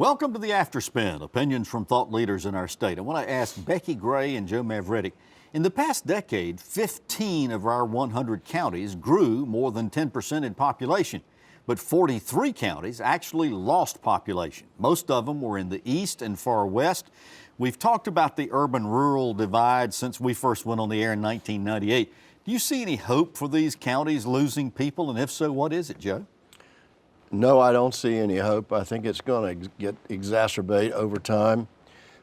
Welcome to the Afterspin, opinions from thought leaders in our state. I want to ask Becki Gray and Joe Mavretic, in the past decade, 15 of our 100 counties grew more than 10% in population, but 43 counties actually lost population. Most of them were in the east and far west. We've talked about the urban-rural divide since we first went on the air in 1998. Do you see any hope for these counties losing people, and if so, what is it, Joe? No, I don't see any hope. I think it's going to get exacerbate over time.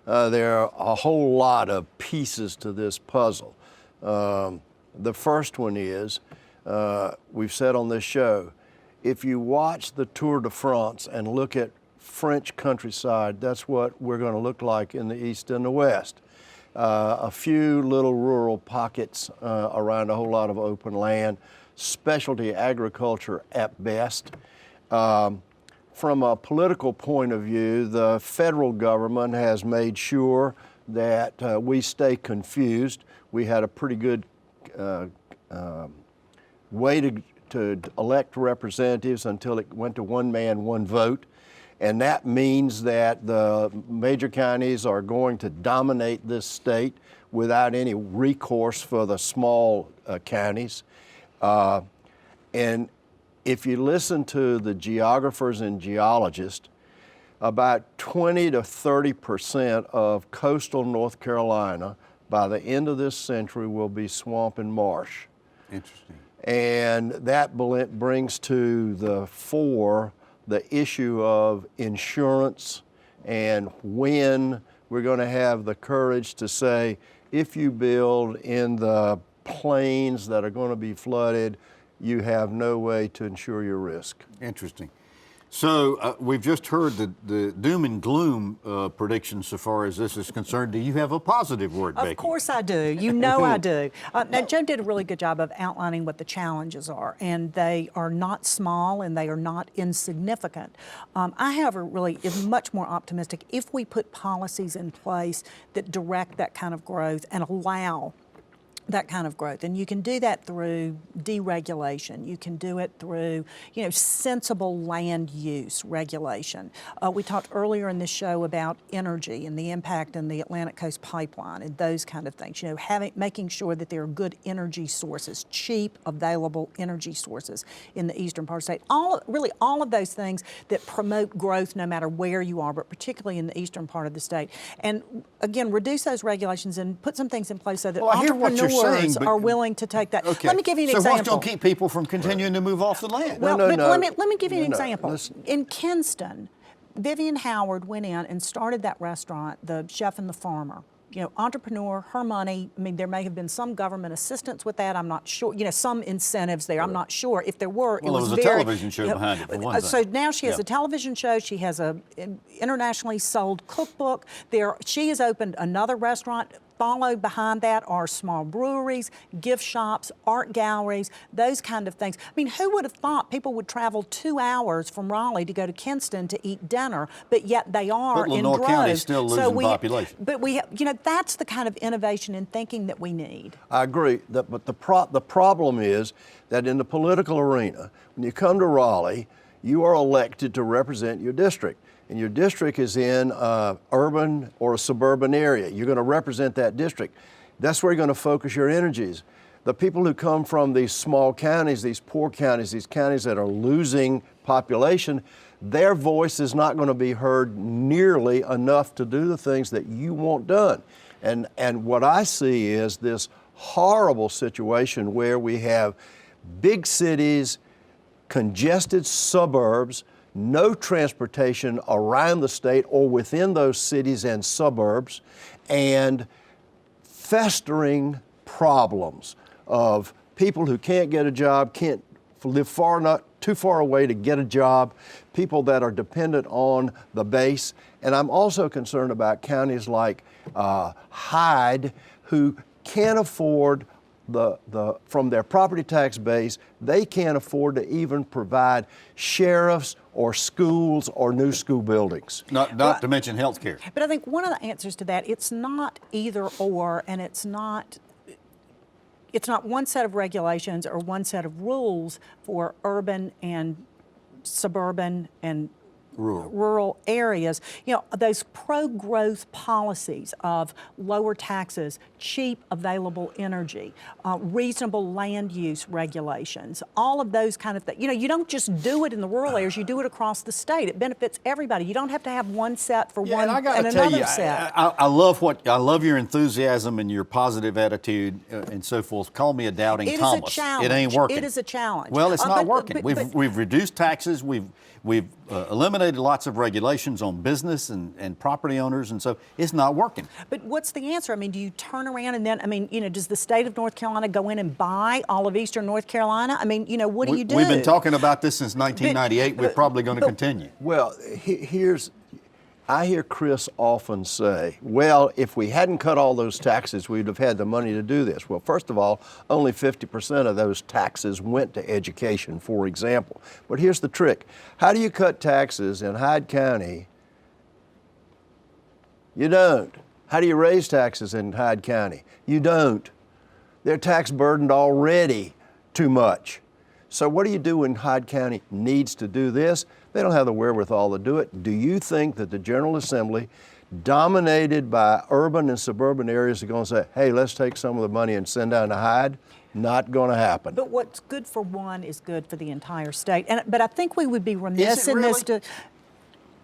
There are a whole lot of pieces to this puzzle. The first one is, we've said on this show, if you watch the Tour de France and look at French countryside, that's what we're going to look like in the east and the west. A few little rural pockets around a whole lot of open land, specialty agriculture at best. From a political point of view, the federal government has made sure that we stay confused. We had a pretty good way to elect representatives until it went to one man, one vote. And that means that the major counties are going to dominate this state without any recourse for the small counties. And if you listen to the geographers and geologists, about 20 to 30% of coastal North Carolina by the end of this century will be swamp and marsh. Interesting. And that brings to the fore the issue of insurance and when we're going to have the courage to say, if you build in the plains that are going to be flooded, you have no way to insure your risk. Interesting. So we've just heard the doom and gloom predictions so far as this is concerned. Do you have a positive word, Becki? Of course I do. You know I do. Now, Joe did a really good job of outlining what the challenges are, and they are not small and they are not insignificant. I, however, really am much more optimistic if we put policies in place that direct that kind of growth and allow that kind of growth. And you can do that through deregulation. You can do it through, sensible land use regulation. We talked earlier in this show about energy and the impact in the Atlantic Coast Pipeline and those kind of things. Making sure that there are good energy sources, cheap, available energy sources in the eastern part of the state. All of those things that promote growth no matter where you are, but particularly in the eastern part of the state. And again, reduce those regulations and put some things in place so that entrepreneurs are willing to take that. Okay. Let me give you an example. So what's going to keep people from continuing to move off the land? Well, let me give you an example. In Kinston, Vivian Howard went in and started that restaurant, the Chef and the Farmer. Entrepreneur, her money. I mean, there may have been some government assistance with that. I'm not sure. Some incentives there. I'm not sure. If there were, well, it was a television show behind it, for one thing. So now she has a television show. She has an internationally sold cookbook. She has opened another restaurant. Followed behind that are small breweries, gift shops, art galleries, those kind of things. I mean, who would have thought people would travel 2 hours from Raleigh to go to Kinston to eat dinner, but yet they are in droves. But Lenore County is still losing population. But that's the kind of innovation and thinking that we need. I agree, but the problem is that in the political arena, when you come to Raleigh, you are elected to represent your district. And your district is in urban or a suburban area. You're going to represent that district. That's where you're going to focus your energies. The people who come from these small counties, these poor counties, these counties that are losing population, their voice is not going to be heard nearly enough to do the things that you want done. And what I see is this horrible situation where we have big cities, congested suburbs, no transportation around the state or within those cities and suburbs, and festering problems of people who can't get a job, can't live not too far away to get a job, people that are dependent on the base. And I'm also concerned about counties like Hyde, who can't afford from their property tax base, they can't afford to even provide sheriffs or schools or new school buildings. Not to mention health care. But I think one of the answers to that, it's not either or, and it's not one set of regulations or one set of rules for urban and suburban and rural areas, you know, those pro-growth policies of lower taxes, cheap available energy, reasonable land use regulations, all of those kind of things. You know, you don't just do it in the rural areas, you do it across the state. It benefits everybody. You don't have to have one set for one and I gotta and tell another you, set. I love your enthusiasm and your positive attitude and so forth. Call me a doubting It is Thomas. a challenge. It ain't working. It is a challenge. Well, it's not but- working. but- We've reduced taxes. We've eliminated lots of regulations on business and property owners, and so it's not working. But what's the answer? I mean, do you turn around and then, I mean, you know, does the state of North Carolina go in and buy all of eastern North Carolina? I mean, you know, what do you do? We've been talking about this since 1998. We're probably going to continue. Well, I hear Chris often say, well, if we hadn't cut all those taxes, we'd have had the money to do this. Well, first of all, only 50% of those taxes went to education, for example. But here's the trick. How do you cut taxes in Hyde County? You don't. How do you raise taxes in Hyde County? You don't. They're tax burdened already too much. So what do you do when Hyde County needs to do this? They don't have the wherewithal to do it. Do you think that the General Assembly, dominated by urban and suburban areas, are going to say, hey, let's take some of the money and send down to Hyde? Not going to happen. But what's good for one is good for the entire state. But I think we would be remiss in this to.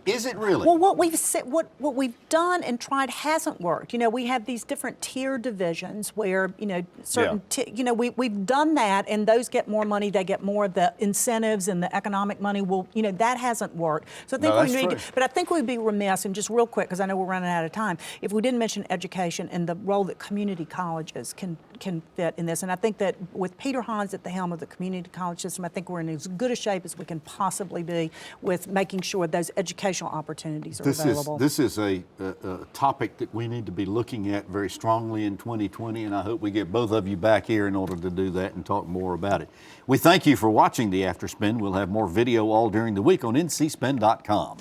Is it really? Well, what we've said, what we've done and tried hasn't worked. You know, we have these different tier divisions where, you know, certain, you know, we've done that, and those get more money. They get more of the incentives and the economic money. Will, you know, that hasn't worked. So I think we need to, but I think we'd be remiss, and just real quick, because I know we're running out of time, if we didn't mention education and the role that community colleges can fit in this. And I think that with Peter Hans at the helm of the community college system, I think we're in as good a shape as we can possibly be with making sure those educational opportunities are available. This is a topic that we need to be looking at very strongly in 2020, and I hope we get both of you back here in order to do that and talk more about it. We thank you for watching the After Spin. We'll have more video all during the week on ncspin.com.